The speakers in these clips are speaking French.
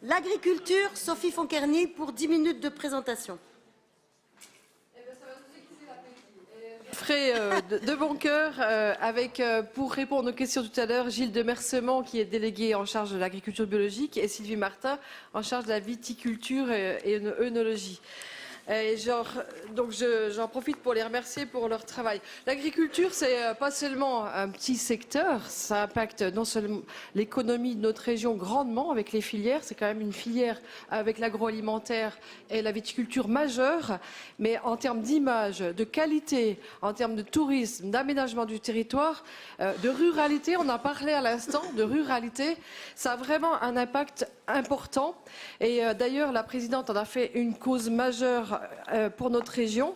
L'agriculture, Sophie Fonkerny, pour 10 minutes de présentation. Je ferai de bon cœur pour répondre aux questions tout à l'heure, Gilles de Mercement, qui est délégué en charge de l'agriculture biologique, et Sylvie Martin, en charge de la viticulture et œnologie. Donc j'en profite pour les remercier pour leur travail. L'agriculture, c'est pas seulement un petit secteur, ça impacte non seulement l'économie de notre région grandement avec les filières, c'est quand même une filière avec l'agroalimentaire et la viticulture majeure, mais en termes d'image, de qualité, en termes de tourisme, d'aménagement du territoire, de ruralité, on en parlait à l'instant, de ruralité, ça a vraiment un impact important. Et d'ailleurs, la présidente en a fait une cause majeure pour notre région.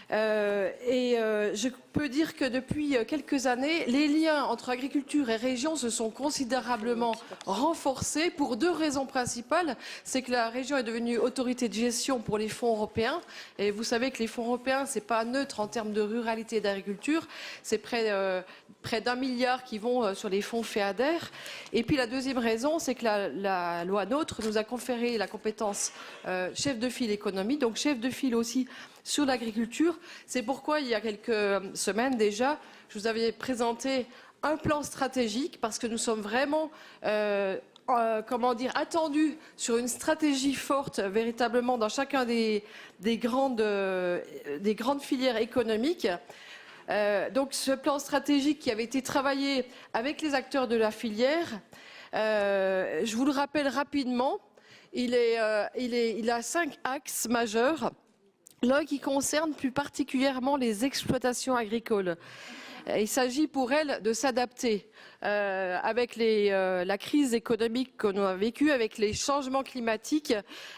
Je peux dire que depuis quelques années, les liens entre agriculture et région se sont considérablement renforcés pour deux raisons principales. C'est que la région est devenue autorité de gestion pour les fonds européens. Et vous savez que les fonds européens, c'est pas neutre en termes de ruralité et d'agriculture. C'est près d'1 milliard qui vont sur les fonds FEADER. Et puis la deuxième raison, c'est que la loi NOTRe nous a conféré la compétence chef de file économie, donc chef de file aussi sur l'agriculture. C'est pourquoi, il y a quelques semaines déjà, je vous avais présenté un plan stratégique, parce que nous sommes vraiment attendus sur une stratégie forte, véritablement, dans chacun des grandes filières économiques. Donc ce plan stratégique qui avait été travaillé avec les acteurs de la filière, je vous le rappelle rapidement, il a 5 axes majeurs. L'un qui concerne plus particulièrement les exploitations agricoles. Il s'agit pour elles de s'adapter avec la crise économique qu'on a vécue, avec les changements climatiques,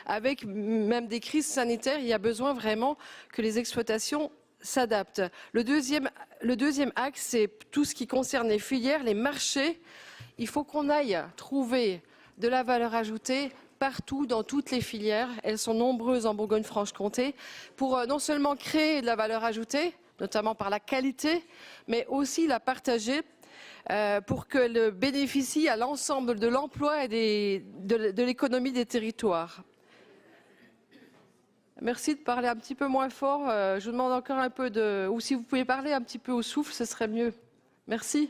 avec même des crises sanitaires. Il y a besoin vraiment que les exploitations s'adaptent. Le deuxième axe, c'est tout ce qui concerne les filières, les marchés. Il faut qu'on aille trouver de la valeur ajoutée partout, dans toutes les filières. Elles sont nombreuses en Bourgogne-Franche-Comté, pour non seulement créer de la valeur ajoutée, notamment par la qualité, mais aussi la partager pour qu'elle bénéficie à l'ensemble de l'emploi et de l'économie des territoires. Merci de parler un petit peu moins fort. Je vous demande encore un peu ou si vous pouvez parler un petit peu au souffle, ce serait mieux. Merci.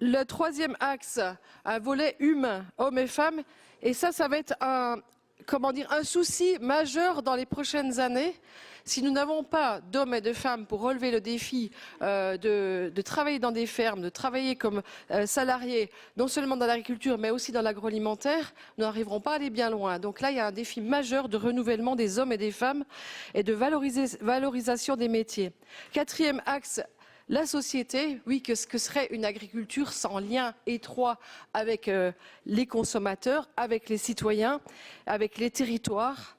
Le troisième axe, un volet humain, hommes et femmes, et ça va être un souci majeur dans les prochaines années. Si nous n'avons pas d'hommes et de femmes pour relever le défi de travailler dans des fermes, de travailler comme salariés, non seulement dans l'agriculture, mais aussi dans l'agroalimentaire, nous n'arriverons pas à aller bien loin. Donc là, il y a un défi majeur de renouvellement des hommes et des femmes et de valorisation des métiers. Quatrième axe, la société, oui, que serait une agriculture sans lien étroit avec les consommateurs, avec les citoyens, avec les territoires.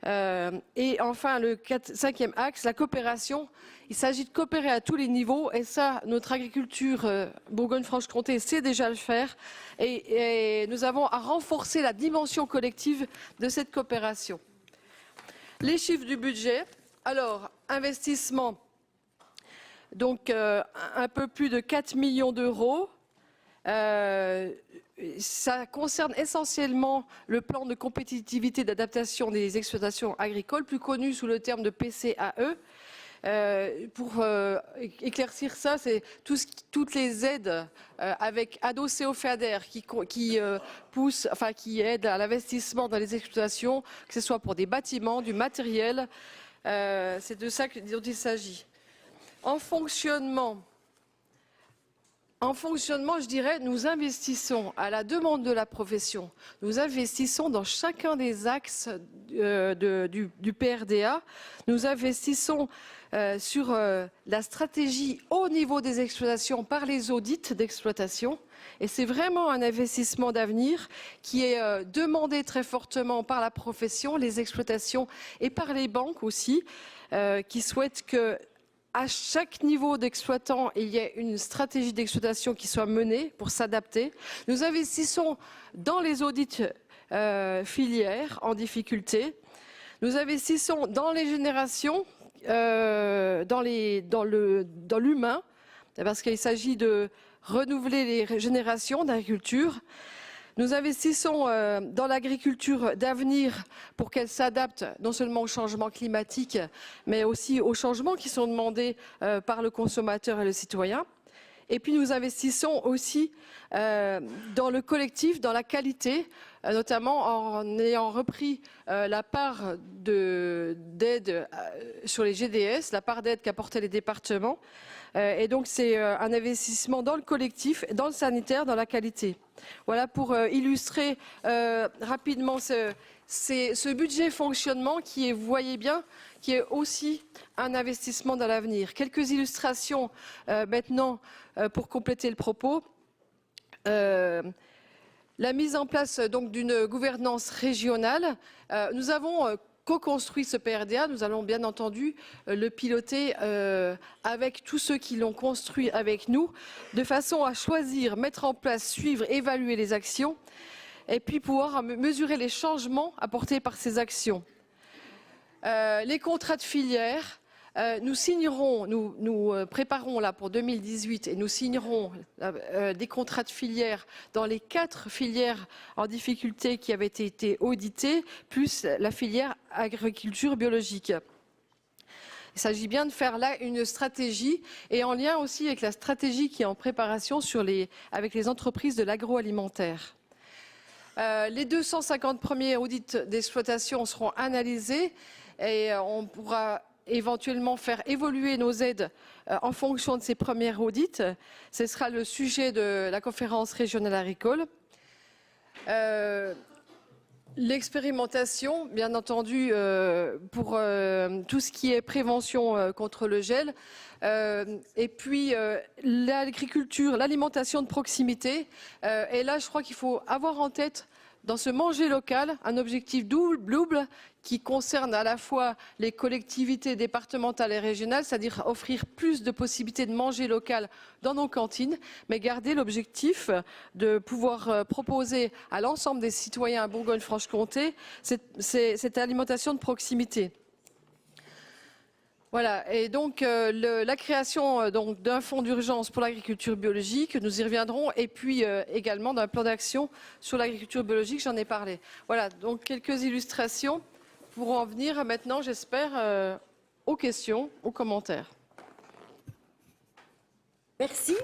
Et enfin, le cinquième axe, la coopération. Il s'agit de coopérer à tous les niveaux, et ça, notre agriculture Bourgogne-Franche-Comté sait déjà le faire. Et nous avons à renforcer la dimension collective de cette coopération. Les chiffres du budget. Alors, investissement. Donc, un peu plus de 4 millions d'euros. Ça concerne essentiellement le plan de compétitivité d'adaptation des exploitations agricoles, plus connu sous le terme de PCAE. Pour éclaircir ça, c'est toutes les aides adossées au FEADER qui aident à l'investissement dans les exploitations, que ce soit pour des bâtiments, du matériel. C'est de ça dont il s'agit. En fonctionnement, je dirais, nous investissons à la demande de la profession. Nous investissons dans chacun des axes du PRDA. Nous investissons sur la stratégie au niveau des exploitations par les audits d'exploitation. Et c'est vraiment un investissement d'avenir qui est demandé très fortement par la profession, les exploitations et par les banques aussi, qui souhaitent que à chaque niveau d'exploitant, il y a une stratégie d'exploitation qui soit menée pour s'adapter. Nous investissons dans les audits filières en difficulté. Nous investissons dans les générations, dans l'humain, parce qu'il s'agit de renouveler les générations d'agriculture. Nous investissons dans l'agriculture d'avenir pour qu'elle s'adapte non seulement au changement climatique, mais aussi aux changements qui sont demandés par le consommateur et le citoyen. Et puis nous investissons aussi dans le collectif, dans la qualité, notamment en ayant repris la part d'aide sur les GDS, la part d'aide qu'apportaient les départements. Et donc c'est un investissement dans le collectif, dans le sanitaire, dans la qualité. Voilà pour illustrer rapidement ce budget fonctionnement qui est, vous voyez bien, qui est aussi un investissement dans l'avenir. Quelques illustrations maintenant pour compléter le propos. La mise en place donc d'une gouvernance régionale. Nous avons co-construit ce PRDA, nous allons bien entendu le piloter avec tous ceux qui l'ont construit avec nous, de façon à choisir, mettre en place, suivre, évaluer les actions et puis pouvoir mesurer les changements apportés par ces actions. Les contrats de filière, nous signerons, nous préparons là pour 2018 et nous signerons des contrats de filière dans les 4 filières en difficulté qui avaient été auditées, plus la filière agriculture biologique. Il s'agit bien de faire là une stratégie et en lien aussi avec la stratégie qui est en préparation avec les entreprises de l'agroalimentaire. Les 250 premiers audits d'exploitation seront analysés et on pourra éventuellement faire évoluer nos aides en fonction de ces premiers audits. Ce sera le sujet de la conférence régionale agricole. L'expérimentation, bien entendu, pour tout ce qui est prévention contre le gel. Et puis l'agriculture, l'alimentation de proximité. Et là, je crois qu'il faut avoir en tête, dans ce manger local, un objectif double qui concerne à la fois les collectivités départementales et régionales, c'est-à-dire offrir plus de possibilités de manger local dans nos cantines, mais garder l'objectif de pouvoir proposer à l'ensemble des citoyens à Bourgogne-Franche-Comté cette alimentation de proximité. Voilà, et donc la création d'un fonds d'urgence pour l'agriculture biologique, nous y reviendrons, et puis également d'un plan d'action sur l'agriculture biologique, j'en ai parlé. Voilà, donc quelques illustrations pour en venir maintenant, j'espère, aux questions, aux commentaires. Merci.